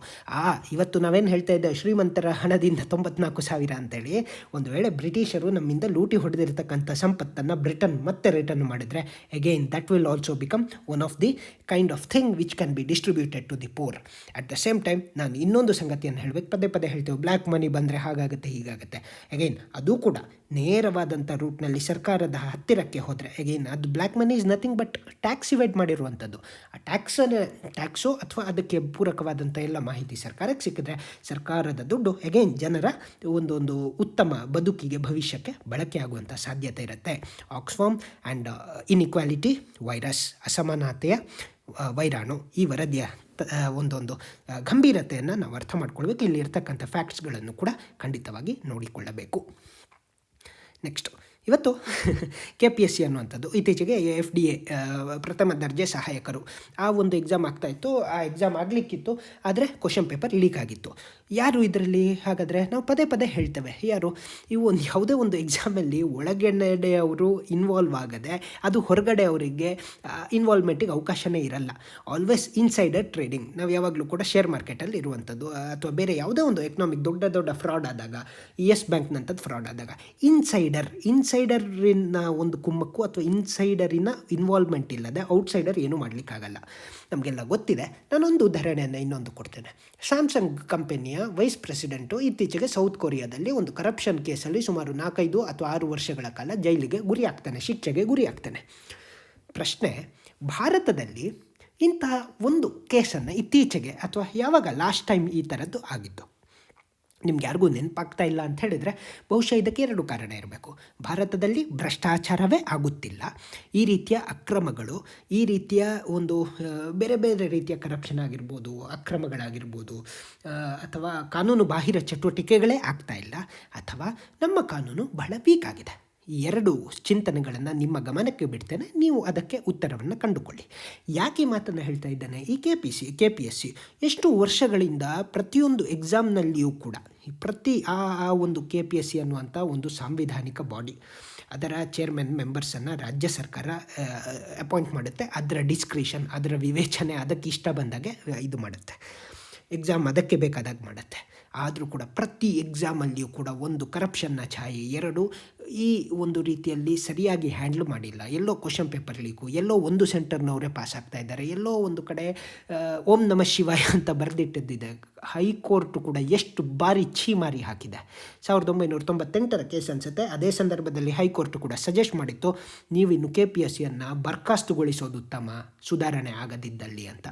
ಇವತ್ತು ನಾವೇನು ಹೇಳ್ತಾ ಇದ್ದೇವೆ, ಶ್ರೀಮಂತರ ಹಣದಿಂದ 94,000 ಅಂತೇಳಿ. ಒಂದು ವೇಳೆ ಬ್ರಿಟಿಷರು ನಮ್ಮಿಂದ ಲೂಟಿ ಹೊಡೆದಿರತಕ್ಕಂಥ ಸಂಪತ್ತನ್ನು ಬ್ರಿಟನ್ ಮತ್ತೆ ರಿಟರ್ನ್ ಮಾಡಿದರೆ, again that will also become one of the kind of thing which can be distributed to the poor. At the same time ನಾನು ಇನ್ನೊಂದು ಸಂಗತಿಯನ್ನು ಹೇಳಬೇಕು, ಪದೇ ಹೇಳ್ತೇವೆ, ಬ್ಲ್ಯಾಕ್ ಮನಿ ಬಂದರೆ ಹಾಗಾಗುತ್ತೆ ಹೀಗಾಗುತ್ತೆ. ಅಗೈನ್ ಅದು ಕೂಡ ನೇರವಾದಂಥ ರೂಟ್ನಲ್ಲಿ ಸರ್ಕಾರದ ಹತ್ತಿರಕ್ಕೆ ಹೋದರೆ, ಅಗೈನ್ ಅದು black money is nothing but tax evade ಮಾಡಿರುವಂಥದ್ದು. ಆ ಟ್ಯಾಕ್ಸು ಅಥವಾ ಅದಕ್ಕೆ ಪೂರಕವಾದಂಥ ಎಲ್ಲ ಮಾಹಿತಿ ಸರ್ಕಾರಕ್ಕೆ ಸಿಕ್ಕಿದ್ರೆ, ಸರ್ಕಾರದ ದುಡ್ಡು ಅಗೈನ್ ಜನರ ಒಂದು ಉತ್ತಮ ಬದುಕಿಗೆ, ಭವಿಷ್ಯಕ್ಕೆ ಬಳಕೆ ಆಗುವಂಥ ಸಾಧ್ಯತೆ ಇರುತ್ತೆ. ಆಕ್ಸ್ಫಾರ್ಮ್ ಆ್ಯಂಡ್ ಇನ್ಇಕ್ವಾಲಿಟಿ ವೈರಸ್, ಅಸಮಾನತೆಯ ವೈರಾಣು, ಈ ವರದಿಯ ಒಂದೊಂದು ಗಂಭೀರತೆಯನ್ನು ನಾವು ಅರ್ಥ ಮಾಡ್ಕೊಳ್ಬೇಕು. ಇಲ್ಲಿ ಇರ್ತಕ್ಕಂಥ ಫ್ಯಾಕ್ಟ್ಸ್ಗಳನ್ನು ಕೂಡ ಖಂಡಿತವಾಗಿ ನೋಡಿಕೊಳ್ಳಬೇಕು. ನೆಕ್ಸ್ಟು, ಇವತ್ತು KPSC ಅನ್ನುವಂಥದ್ದು ಇತ್ತೀಚೆಗೆ FDA ಪ್ರಥಮ ದರ್ಜೆ ಸಹಾಯಕರು ಆ ಒಂದು ಎಕ್ಸಾಮ್ ಆಗ್ತಾಯಿತ್ತು. ಆ ಎಕ್ಸಾಮ್ ಆಗಲಿಕ್ಕಿತ್ತು, ಆದರೆ ಕ್ವಶನ್ ಪೇಪರ್ ಲೀಕ್ ಆಗಿತ್ತು. ಯಾರು ಇದರಲ್ಲಿ? ಹಾಗಾದರೆ ನಾವು ಪದೇ ಹೇಳ್ತೇವೆ, ಯಾರು ಇವು ಯಾವುದೇ ಒಂದು ಎಕ್ಸಾಮಲ್ಲಿ ಒಳಗಡೆಯವರು ಇನ್ವಾಲ್ವ್ ಆಗದೆ ಅದು ಹೊರಗಡೆ ಅವರಿಗೆ ಇನ್ವಾಲ್ವ್ಮೆಂಟಿಗೆ ಅವಕಾಶನೇ ಇರಲ್ಲ. Always insider trading. ನಾವು ಯಾವಾಗಲೂ ಕೂಡ ಶೇರ್ ಮಾರ್ಕೆಟಲ್ಲಿ ಇರುವಂಥದ್ದು ಅಥವಾ ಬೇರೆ ಯಾವುದೇ ಒಂದು ಎಕನಾಮಿಕ್ ದೊಡ್ಡ ಫ್ರಾಡ್ ಆದಾಗ, ಯೆಸ್ ಬ್ಯಾಂಕ್ನಂಥದ್ದು ಫ್ರಾಡ್ ಆದಾಗ ಇನ್ಸೈಡರಿನ ಒಂದು ಕುಮ್ಮಕ್ಕು ಅಥವಾ ಇನ್ಸೈಡರಿನ ಇನ್ವಾಲ್ವ್ಮೆಂಟ್ ಇಲ್ಲದೆ ಔಟ್ಸೈಡರ್ ಏನೂ ಮಾಡಲಿಕ್ಕಾಗಲ್ಲ. ನಮಗೆಲ್ಲ ಗೊತ್ತಿದೆ. ನಾನೊಂದು ಉದಾಹರಣೆಯನ್ನು ಇನ್ನೊಂದು ಕೊಡ್ತೇನೆ. ಸ್ಯಾಮ್ಸಂಗ್ ಕಂಪನಿಯ ವೈಸ್ ಪ್ರೆಸಿಡೆಂಟು ಇತ್ತೀಚೆಗೆ ಸೌತ್ ಕೊರಿಯಾದಲ್ಲಿ ಒಂದು ಕರಪ್ಷನ್ ಕೇಸಲ್ಲಿ ಸುಮಾರು 4-5 ಅಥವಾ 6 ವರ್ಷಗಳ ಕಾಲ ಜೈಲಿಗೆ ಶಿಕ್ಷೆಗೆ ಗುರಿಯಾಗ್ತಾನೆ. ಪ್ರಶ್ನೆ, ಭಾರತದಲ್ಲಿ ಇಂತಹ ಒಂದು ಕೇಸನ್ನು ಇತ್ತೀಚೆಗೆ ಅಥವಾ ಯಾವಾಗ ಲಾಸ್ಟ್ ಟೈಮ್ ಈ ಥರದ್ದು ಆಗಿತ್ತು? ನಿಮ್ಗೆ ಯಾರಿಗೂ ನೆನಪಾಗ್ತಾ ಇಲ್ಲ ಅಂತ ಹೇಳಿದರೆ ಬಹುಶಃ ಇದಕ್ಕೆ 2 ಕಾರಣ ಇರಬೇಕು. ಭಾರತದಲ್ಲಿ ಭ್ರಷ್ಟಾಚಾರವೇ ಆಗುತ್ತಿಲ್ಲ, ಈ ರೀತಿಯ ಅಕ್ರಮಗಳು, ಈ ರೀತಿಯ ಒಂದು ಬೇರೆ ರೀತಿಯ ಕರಪ್ಷನ್ ಆಗಿರ್ಬೋದು, ಅಕ್ರಮಗಳಾಗಿರ್ಬೋದು, ಅಥವಾ ಕಾನೂನು ಬಾಹಿರ ಚಟುವಟಿಕೆಗಳೇ ಆಗ್ತಾ ಇಲ್ಲ, ಅಥವಾ ನಮ್ಮ ಕಾನೂನು ಬಹಳ ವೀಕ್ ಆಗಿದೆ. ಈ 2 ಚಿಂತನೆಗಳನ್ನು ನಿಮ್ಮ ಗಮನಕ್ಕೆ ಬಿಡ್ತೇನೆ, ನೀವು ಅದಕ್ಕೆ ಉತ್ತರವನ್ನು ಕಂಡುಕೊಳ್ಳಿ. ಯಾಕೆ ಮಾತನ್ನು ಹೇಳ್ತಾ ಇದ್ದೇನೆ? ಈ KPSC ಎಷ್ಟು ವರ್ಷಗಳಿಂದ ಪ್ರತಿಯೊಂದು ಎಕ್ಸಾಮ್ನಲ್ಲಿಯೂ ಕೂಡ ಆ ಒಂದು KPSC ಅನ್ನುವಂಥ ಒಂದು ಸಾಂವಿಧಾನಿಕ ಬಾಡಿ, ಅದರ ಚೇರ್ಮನ್ ಮೆಂಬರ್ಸನ್ನು ರಾಜ್ಯ ಸರ್ಕಾರ ಅಪಾಯಿಂಟ್ ಮಾಡುತ್ತೆ. ಅದರ ಡಿಸ್ಕ್ರಿಷನ್, ಅದರ ವಿವೇಚನೆ, ಅದಕ್ಕೆ ಇಷ್ಟ ಬಂದಾಗೆ ಇದು ಮಾಡುತ್ತೆ. ಎಕ್ಸಾಮ್ ಅದಕ್ಕೆ ಬೇಕಾದಾಗ ಮಾಡುತ್ತೆ. ಆದರೂ ಕೂಡ ಪ್ರತಿ ಎಕ್ಸಾಮಲ್ಲಿಯೂ ಕೂಡ ಒಂದು ಕರಪ್ಷನ್ನ ಛಾಯೆ, 2 ಈ ಒಂದು ರೀತಿಯಲ್ಲಿ ಸರಿಯಾಗಿ ಹ್ಯಾಂಡ್ಲ್ ಮಾಡಿಲ್ಲ. ಎಲ್ಲೋ ಕ್ವಶನ್ ಪೇಪರ್ ಲೀಕು, ಎಲ್ಲೋ ಒಂದು ಸೆಂಟರ್ನವರೇ ಪಾಸ್ ಆಗ್ತಾ ಇದ್ದಾರೆ, ಎಲ್ಲೋ ಒಂದು ಕಡೆ ಓಂ ನಮಃ ಶಿವಾಯ ಅಂತ ಬರೆದಿಟ್ಟಿದ್ದಿದೆ. ಹೈಕೋರ್ಟು ಕೂಡ ಎಷ್ಟು ಬಾರಿ ಛೀಮಾರಿ ಹಾಕಿದೆ. 1998 ಕೇಸ್ ಅನಿಸುತ್ತೆ. ಅದೇ ಸಂದರ್ಭದಲ್ಲಿ ಹೈಕೋರ್ಟು ಕೂಡ ಸಜೆಸ್ಟ್ ಮಾಡಿತ್ತು, ನೀವಿನ್ನು KPSCಯನ್ನು ಬರ್ಖಾಸ್ತುಗೊಳಿಸೋದು ಉತ್ತಮ, ಸುಧಾರಣೆ ಆಗದಿದ್ದಲ್ಲಿ ಅಂತ.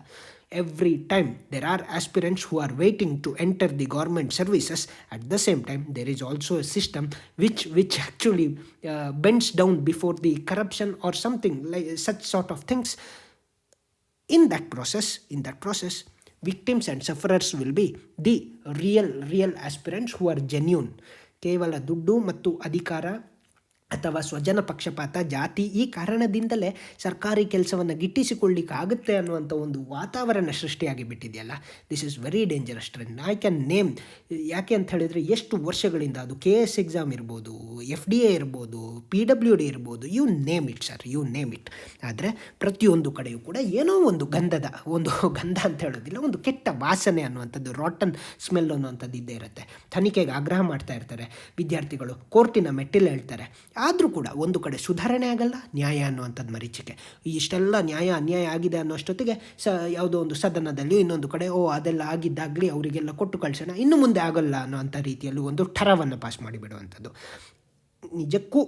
Every time there are aspirants who are waiting to enter the government services. At the same time, there is also a system which actually bends down before the corruption or something like such sort of things. In that process, victims and sufferers will be the real aspirants who are genuine. ಕೇವಲ ದುಡ್ಡು ಮತ್ತು ಅಧಿಕಾರ ಅಥವಾ ಸ್ವಜನ ಪಕ್ಷಪಾತ, ಜಾತಿ ಈ ಕಾರಣದಿಂದಲೇ ಸರ್ಕಾರಿ ಕೆಲಸವನ್ನು ಗಿಟ್ಟಿಸಿಕೊಳ್ಳಿಕ್ಕಾಗುತ್ತೆ ಅನ್ನುವಂಥ ಒಂದು ವಾತಾವರಣ ಸೃಷ್ಟಿಯಾಗಿ ಬಿಟ್ಟಿದೆಯಲ್ಲ, this is very dangerous trend. I can name. ಯಾಕೆ ಅಂತ ಹೇಳಿದರೆ ಎಷ್ಟು ವರ್ಷಗಳಿಂದ ಅದು KS ಎಕ್ಸಾಮ್ ಇರ್ಬೋದು, FDA ಇರ್ಬೋದು, PWD ಇರ್ಬೋದು, you name it sir, you name it. ಆದರೆ ಪ್ರತಿಯೊಂದು ಕಡೆಯೂ ಕೂಡ ಏನೋ ಒಂದು ಗಂಧ ಅಂತ ಹೇಳೋದಿಲ್ಲ, ಒಂದು ಕೆಟ್ಟ ವಾಸನೆ ಅನ್ನುವಂಥದ್ದು, ರಾಟನ್ ಸ್ಮೆಲ್ ಅನ್ನುವಂಥದ್ದು ಇದ್ದೇ ಇರುತ್ತೆ. ತನಿಖೆಗೆ ಆಗ್ರಹ ಮಾಡ್ತಾ ಇರ್ತಾರೆ ವಿದ್ಯಾರ್ಥಿಗಳು, ಕೋರ್ಟಿನ ಮೆಟ್ಟಿಲು ಹೇಳ್ತಾರೆ. ಆದರೂ ಕೂಡ ಒಂದು ಕಡೆ ಸುಧಾರಣೆ ಆಗಲ್ಲ, ನ್ಯಾಯ ಅನ್ನುವಂಥದ್ದು ಮರೀಚಿಕೆ. ಇಷ್ಟೆಲ್ಲ ನ್ಯಾಯ ಅನ್ಯಾಯ ಆಗಿದೆ ಅನ್ನೋಷ್ಟೊತ್ತಿಗೆ ಯಾವುದೋ ಒಂದು ಸದನದಲ್ಲಿ ಇನ್ನೊಂದು ಕಡೆ ಅದೆಲ್ಲ ಆಗಿದ್ದಾಗಲಿ ಅವರಿಗೆಲ್ಲ ಕೊಟ್ಟು ಕಳಿಸೋಣ, ಇನ್ನು ಮುಂದೆ ಆಗೋಲ್ಲ ಅನ್ನೋಂಥ ರೀತಿಯಲ್ಲಿ ಒಂದು ಠರವನ್ನು ಪಾಸ್ ಮಾಡಿಬಿಡುವಂಥದ್ದು. ನಿಜಕ್ಕೂ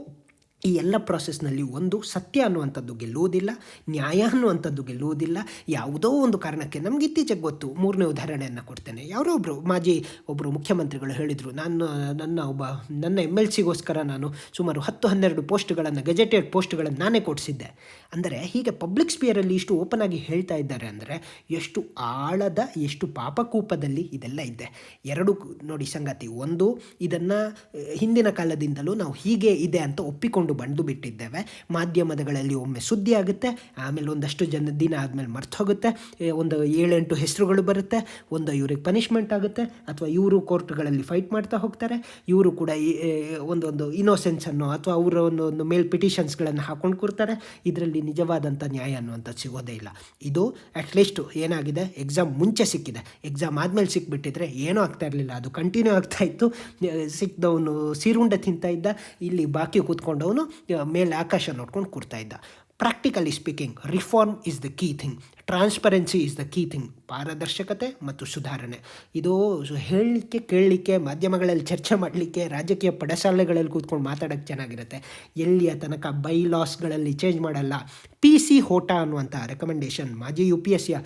ಈ ಎಲ್ಲ ಪ್ರಾಸೆಸ್ನಲ್ಲಿ ಒಂದು ಸತ್ಯ ಅನ್ನುವಂಥದ್ದು ಗೆಲ್ಲುವುದಿಲ್ಲ, ನ್ಯಾಯ ಅನ್ನುವಂಥದ್ದು ಗೆಲ್ಲುವುದಿಲ್ಲ. ಯಾವುದೋ ಒಂದು ಕಾರಣಕ್ಕೆ ನಮ್ಗೆ ಇತ್ತೀಚೆಗೆ ಗೊತ್ತು, 3ನೇ ಉದಾಹರಣೆಯನ್ನು ಕೊಡ್ತೇನೆ. ಯಾರೋ ಒಬ್ಬರು ಮುಖ್ಯಮಂತ್ರಿಗಳು ಹೇಳಿದರು, ನನ್ನ MLCಗೋಸ್ಕರ ನಾನು ಸುಮಾರು 10-12 ಪೋಸ್ಟ್ಗಳನ್ನು, ಗೆಜೆಟೆಡ್ ಪೋಸ್ಟ್ಗಳನ್ನು ನಾನೇ ಕೊಡಿಸಿದ್ದೆ. ಅಂದರೆ ಹೀಗೆ ಪಬ್ಲಿಕ್ ಸ್ಪಿಯರಲ್ಲಿ ಇಷ್ಟು ಓಪನ್ ಆಗಿ ಹೇಳ್ತಾ ಇದ್ದಾರೆ ಅಂದರೆ ಎಷ್ಟು ಆಳದ, ಎಷ್ಟು ಪಾಪಕೂಪದಲ್ಲಿ ಇದೆಲ್ಲ ಇದೆ. ಎರಡು ನೋಡಿ ಸಂಗತಿ. ಒಂದು, ಇದನ್ನು ಹಿಂದಿನ ಕಾಲದಿಂದಲೂ ನಾವು ಹೀಗೆ ಇದೆ ಅಂತ ಒಪ್ಪಿಕೊಂಡು ಬಂದು ಬಿಟ್ಟಿದ್ದೇವೆ. ಮಾಧ್ಯಮಗಳಲ್ಲಿ ಒಮ್ಮೆ ಸುದ್ದಿ ಆಗುತ್ತೆ, ಆಮೇಲೆ ಒಂದಷ್ಟು ದಿನ ಆದಮೇಲೆ ಮರ್ತು ಹೋಗುತ್ತೆ, ಒಂದು 7-8 ಹೆಸರುಗಳು ಬರುತ್ತೆ, ಒಂದು ಇವ್ರಿಗೆ ಪನಿಷ್ಮೆಂಟ್ ಆಗುತ್ತೆ, ಅಥವಾ ಇವರು ಕೋರ್ಟ್ಗಳಲ್ಲಿ ಫೈಟ್ ಮಾಡ್ತಾ ಹೋಗ್ತಾರೆ, ಇವರು ಕೂಡ ಒಂದೊಂದು ಇನ್ನೋಸೆನ್ಸ್ ಅನ್ನೋ ಅಥವಾ ಅವರ ಒಂದು ಮೇಲ್ ಪಿಟಿಷನ್ಸ್ಗಳನ್ನು ಹಾಕೊಂಡು ಕೂರ್ತಾರೆ. ಇದರಲ್ಲಿ ನಿಜವಾದಂಥ ನ್ಯಾಯ ಅನ್ನುವಂಥದ್ದು ಸಿಗೋದೇ ಇಲ್ಲ. ಇದು ಅಟ್ಲೀಸ್ಟ್ ಏನಾಗಿದೆ, ಎಕ್ಸಾಮ್ ಮುಂಚೆ ಸಿಕ್ಕಿದೆ, ಎಕ್ಸಾಮ್ ಆದಮೇಲೆ ಸಿಕ್ಬಿಟ್ಟಿದ್ರೆ ಏನೂ ಆಗ್ತಾ ಇರಲಿಲ್ಲ, ಅದು ಕಂಟಿನ್ಯೂ ಆಗ್ತಾ ಇತ್ತು. ಸಿಕ್ಕಿದವನು ಸೀರುಂಡೆ ತಿಂತಾ ಇದ್ದ, ಇಲ್ಲಿ ಬಾಕಿ ಕೂತ್ಕೊಂಡವನು ಮೇಲೆ ಆಕಾಶ ನೋಡ್ಕೊಂಡು ಕೂರ್ತಾ ಇದ್ದ. Practically speaking, reform is the key thing, transparency is the key thing. ಪಾರದರ್ಶಕತೆ ಮತ್ತು ಸುಧಾರಣೆ, ಇದು ಹೇಳಲಿಕ್ಕೆ, ಕೇಳಲಿಕ್ಕೆ, ಮಾಧ್ಯಮಗಳಲ್ಲಿ ಚರ್ಚೆ ಮಾಡಲಿಕ್ಕೆ, ರಾಜಕೀಯ ಪಡಸಾಲೆಗಳಲ್ಲಿ ಕೂತ್ಕೊಂಡು ಮಾತಾಡೋಕ್ಕೆ ಚೆನ್ನಾಗಿರುತ್ತೆ. ಎಲ್ಲಿಯ ತನಕ ಬೈಲಾಸ್ಗಳಲ್ಲಿ ಚೇಂಜ್ ಮಾಡಲ್ಲ. PC ಹೋಟಾ ಅನ್ನುವಂಥ ರೆಕಮೆಂಡೇಷನ್, ಮಾಜಿ UPSC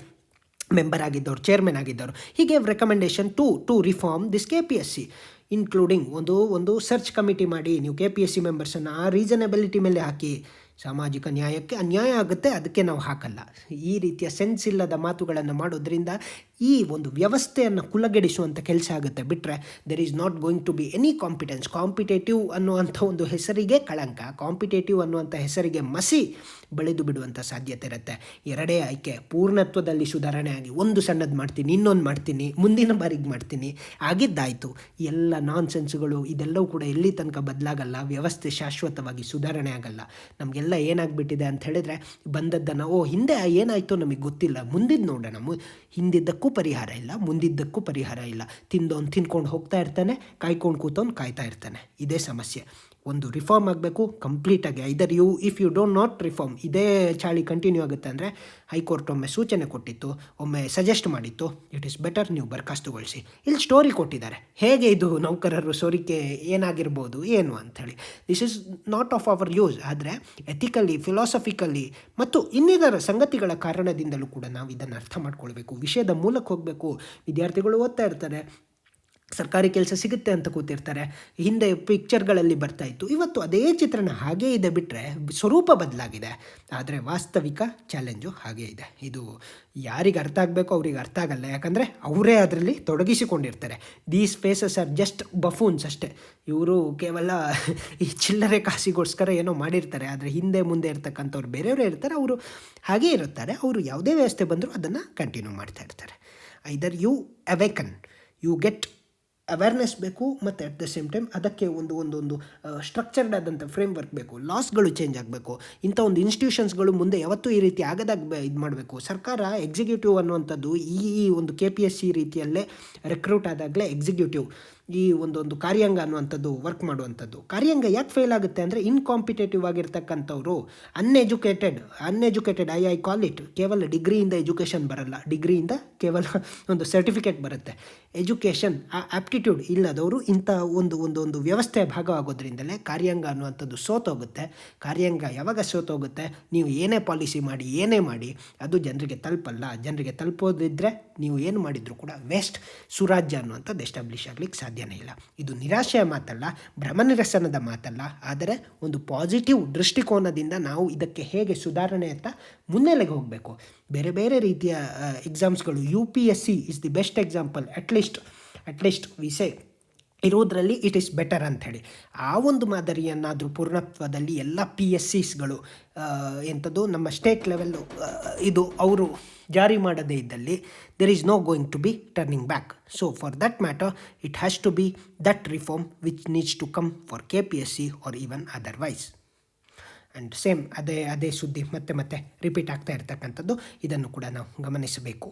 ಮೆಂಬರ್ ಆಗಿದ್ದವರು, ಚೇರ್ಮನ್ ಆಗಿದ್ದವರು, ಹೀಗೆ recommendation to reform this KPSC, including ಒಂದು ಸರ್ಚ್ ಕಮಿಟಿ ಮಾಡಿ ನೀವು KPSC ಮೆಂಬರ್ಸನ್ನು ಆ ರೀಸನಬಿಲಿಟಿ ಮೇಲೆ ಹಾಕಿ. ಸಾಮಾಜಿಕ ನ್ಯಾಯಕ್ಕೆ ಅನ್ಯಾಯ ಆಗುತ್ತೆ, ಅದಕ್ಕೆ ನಾವು ಹಾಕಲ್ಲ. ಈ ರೀತಿಯ ಸೆನ್ಸ್ ಇಲ್ಲದ ಮಾತುಗಳನ್ನು ಮಾಡೋದ್ರಿಂದ ಈ ಒಂದು ವ್ಯವಸ್ಥೆಯನ್ನು ಕುಲಗೆಡಿಸುವಂಥ ಕೆಲಸ ಆಗುತ್ತೆ. ಬಿಟ್ಟರೆ there is not going to be any competence. Competitive ಅನ್ನುವಂಥ ಒಂದು ಹೆಸರಿಗೆ ಕಳಂಕ, ಕಾಂಪಿಟೇಟಿವ್ ಅನ್ನುವಂಥ ಹೆಸರಿಗೆ ಮಸಿ ಬೆಳೆದು ಬಿಡುವಂಥ ಸಾಧ್ಯತೆ ಇರುತ್ತೆ. ಎರಡೇ ಆಯ್ಕೆ, ಪೂರ್ಣತ್ವದಲ್ಲಿ ಸುಧಾರಣೆ ಆಗಿ ಒಂದು ಸಣ್ಣದು ಮಾಡ್ತೀನಿ, ಇನ್ನೊಂದು ಮಾಡ್ತೀನಿ, ಮುಂದಿನ ಬಾರಿಗೆ ಮಾಡ್ತೀನಿ, ಆಗಿದ್ದಾಯಿತು. ಎಲ್ಲ ನಾನ್ಸೆನ್ಸ್ಗಳು ಇದೆಲ್ಲವೂ ಕೂಡ ಎಲ್ಲಿ ತನಕ ಬದಲಾಗಲ್ಲ, ವ್ಯವಸ್ಥೆ ಶಾಶ್ವತವಾಗಿ ಸುಧಾರಣೆ ಆಗಲ್ಲ. ನಮಗೆಲ್ಲ ಏನಾಗ್ಬಿಟ್ಟಿದೆ ಅಂತ ಹೇಳಿದರೆ, ಬಂದದ್ದನ್ನು ಹಿಂದೆ ಏನಾಯಿತು ನಮಗೆ ಗೊತ್ತಿಲ್ಲ, ಮುಂದಿದ್ದು ನೋಡೋಣ. ಹಿಂದಿದ್ದಕ್ಕೂ ಪರಿಹಾರ ಇಲ್ಲ, ಮುಂದಿದ್ದಕ್ಕೂ ಪರಿಹಾರ ಇಲ್ಲ. ತಿಂದವನು ತಿನ್ಕೊಂಡು ಹೋಗ್ತಾ ಇರ್ತಾನೆ, ಕಾಯ್ಕೊಂಡು ಕೂತವನು ಕಾಯ್ತಾ ಇರ್ತಾನೆ. ಇದೇ ಸಮಸ್ಯೆ. ಒಂದು ರಿಫಾರ್ಮ್ ಆಗಬೇಕು ಕಂಪ್ಲೀಟಾಗಿ. If you don't not reform, ಇದೇ ಚಾಳಿ ಕಂಟಿನ್ಯೂ ಆಗುತ್ತೆ ಅಂದರೆ, ಹೈಕೋರ್ಟ್ ಒಮ್ಮೆ ಸೂಚನೆ ಕೊಟ್ಟಿತ್ತು, ಒಮ್ಮೆ ಸಜೆಸ್ಟ್ ಮಾಡಿತ್ತು, ಇಟ್ ಈಸ್ ಬೆಟರ್ ನೀವು ಬರ್ಖಾಸ್ತುಗೊಳಿಸಿ. ಇಲ್ಲಿ ಸ್ಟೋರಿ ಕೊಟ್ಟಿದ್ದಾರೆ, ಹೇಗೆ ಇದು ನೌಕರರು ಸೋರಿಕೆ ಏನಾಗಿರ್ಬೋದು ಏನು ಅಂಥೇಳಿ. This is not of our use. ಆದರೆ ಎಥಿಕಲಿ, ಫಿಲಾಸಫಿಕಲಿ ಮತ್ತು ಇನ್ನಿತರ ಸಂಗತಿಗಳ ಕಾರಣದಿಂದಲೂ ಕೂಡ ನಾವು ಇದನ್ನು ಅರ್ಥ ಮಾಡ್ಕೊಳ್ಬೇಕು, ವಿಷಯದ ಮೂಲಕ ಹೋಗಬೇಕು. ವಿದ್ಯಾರ್ಥಿಗಳು ಓದ್ತಾ ಇರ್ತಾರೆ, ಸರ್ಕಾರಿ ಕೆಲಸ ಸಿಗುತ್ತೆ ಅಂತ ಕೂತಿರ್ತಾರೆ. ಹಿಂದೆ ಪಿಕ್ಚರ್ಗಳಲ್ಲಿ ಬರ್ತಾಯಿತ್ತು, ಇವತ್ತು ಅದೇ ಚಿತ್ರಣ ಹಾಗೇ ಇದೆ. ಬಿಟ್ಟರೆ ಸ್ವರೂಪ ಬದಲಾಗಿದೆ, ಆದರೆ ವಾಸ್ತವಿಕ ಚಾಲೆಂಜು ಹಾಗೇ ಇದೆ. ಇದು ಯಾರಿಗೆ ಅರ್ಥ ಆಗಬೇಕು ಅವ್ರಿಗೆ ಅರ್ಥ ಆಗಲ್ಲ, ಯಾಕಂದರೆ ಅವರೇ ಅದರಲ್ಲಿ ತೊಡಗಿಸಿಕೊಂಡಿರ್ತಾರೆ. ದೀಸ್ ಫೇಸಸ್ ಆರ್ ಜಸ್ಟ್ ಬಫೂನ್ಸ್ ಅಷ್ಟೇ. ಇವರು ಕೇವಲ ಈ ಚಿಲ್ಲರೆ ಕಾಸಿಗೋಸ್ಕರ ಏನೋ ಮಾಡಿರ್ತಾರೆ, ಆದರೆ ಹಿಂದೆ ಮುಂದೆ ಇರ್ತಕ್ಕಂಥವ್ರು ಬೇರೆಯವರೇ ಇರ್ತಾರೆ. ಅವರು ಹಾಗೇ ಇರುತ್ತಾರೆ. ಅವರು ಯಾವುದೇ ವ್ಯವಸ್ಥೆ ಬಂದರೂ ಅದನ್ನು ಕಂಟಿನ್ಯೂ ಮಾಡ್ತಾ ಇರ್ತಾರೆ. Either you awaken, you get awareness ಬೇಕು, ಮತ್ತು ಅಟ್ ದ ಸೇಮ್ ಟೈಮ್ ಅದಕ್ಕೆ ಒಂದು ಸ್ಟ್ರಕ್ಚರ್ಡ್ ಆದಂಥ ಫ್ರೇಮ್ವರ್ಕ್ ಬೇಕು. ಲಾಸ್ಗಳು ಚೇಂಜ್ ಆಗಬೇಕು. ಇಂಥ ಒಂದು ಇನ್ಸ್ಟಿಟ್ಯೂಷನ್ಸ್ಗಳು ಮುಂದೆ ಯಾವತ್ತೂ ಈ ರೀತಿ ಆಗದಾಗ ಇದು ಮಾಡಬೇಕು. ಸರ್ಕಾರ ಎಕ್ಸಿಕ್ಯೂಟಿವ್ ಅನ್ನುವಂಥದ್ದು ಈ ಒಂದು KPSC ರೀತಿಯಲ್ಲೇ ರೆಕ್ರೂಟ್ ಆದಾಗಲೇ ಎಕ್ಸಿಕ್ಯೂಟಿವ್ ಈ ಒಂದೊಂದು ಕಾರ್ಯಾಂಗ ಅನ್ನುವಂಥದ್ದು ವರ್ಕ್ ಮಾಡುವಂಥದ್ದು. ಕಾರ್ಯಾಂಗ ಯಾಕೆ ಫೇಲ್ ಆಗುತ್ತೆ ಅಂದರೆ ಇನ್ಕಾಂಪಿಟೇಟಿವ್ ಆಗಿರ್ತಕ್ಕಂಥವ್ರು ಅನ್ಎಜುಕೇಟೆಡ್ ಐ ಕಾಲ್ ಇಟ್. ಕೇವಲ ಡಿಗ್ರಿಯಿಂದ ಎಜುಕೇಷನ್ ಬರಲ್ಲ, ಡಿಗ್ರಿಯಿಂದ ಕೇವಲ ಒಂದು ಸರ್ಟಿಫಿಕೇಟ್ ಬರುತ್ತೆ. ಎಜುಕೇಷನ್ ಆಪ್ಟಿಟ್ಯೂಡ್ ಇಲ್ಲದವರು ಇಂಥ ಒಂದು ವ್ಯವಸ್ಥೆಯ ಭಾಗವಾಗೋದ್ರಿಂದಲೇ ಕಾರ್ಯಾಂಗ ಅನ್ನುವಂಥದ್ದು ಸೋತೋಗುತ್ತೆ. ಕಾರ್ಯಾಂಗ ಯಾವಾಗ ಸೋತೋಗುತ್ತೆ, ನೀವು ಏನೇ ಪಾಲಿಸಿ ಮಾಡಿ ಏನೇ ಮಾಡಿ ಅದು ಜನರಿಗೆ ತಲುಪಲ್ಲ. ಜನರಿಗೆ ತಲುಪೋದಿದ್ದರೆ ನೀವು ಏನು ಮಾಡಿದರೂ ಕೂಡ ವೇಸ್ಟ್. ಸುರಾಜ್ಯ ಅನ್ನುವಂಥದ್ದು ಎಸ್ಟಾಬ್ಲಿಷ್ ಆಗಲಿಕ್ಕೆ ಸಾಧ್ಯನೇ ಇಲ್ಲ. ಇದು ನಿರಾಶೆಯ ಮಾತಲ್ಲ, ಭ್ರಮನಿರಸನದ ಮಾತಲ್ಲ, ಆದರೆ ಒಂದು ಪಾಸಿಟಿವ್ ದೃಷ್ಟಿಕೋನದಿಂದ ನಾವು ಇದಕ್ಕೆ ಹೇಗೆ ಸುಧಾರಣೆಯತ್ತ ಮುನ್ನೆಲೆಗೆ ಹೋಗಬೇಕು. ಬೇರೆ ಬೇರೆ ರೀತಿಯ ಎಕ್ಸಾಮ್ಸ್ಗಳು, UPSC is the best example. At least ವಿಸೆ ಇರುವುದರಲ್ಲಿ ಇಟ್ ಈಸ್ ಬೆಟರ್ ಅಂಥೇಳಿ ಆ ಒಂದು ಮಾದರಿಯನ್ನಾದರೂ ಪೂರ್ಣತ್ವದಲ್ಲಿ ಎಲ್ಲ PSCsಗಳು ಎಂಥದ್ದು ನಮ್ಮ ಸ್ಟೇಟ್ ಲೆವೆಲ್ಲು ಇದು ಅವರು ಜಾರಿ ಮಾಡದೇ ಇದ್ದಲ್ಲಿ there is no going to be turning back. So for that matter it has to be that reform which needs to come for KPSC or even otherwise. And same ಅದೇ ಸುದ್ದಿ ಮತ್ತೆ ರಿಪೀಟ್ ಆಗ್ತಾ ಇರ್ತಕ್ಕಂಥದ್ದು, ಇದನ್ನು ಕೂಡ ನಾವು ಗಮನಿಸಬೇಕು.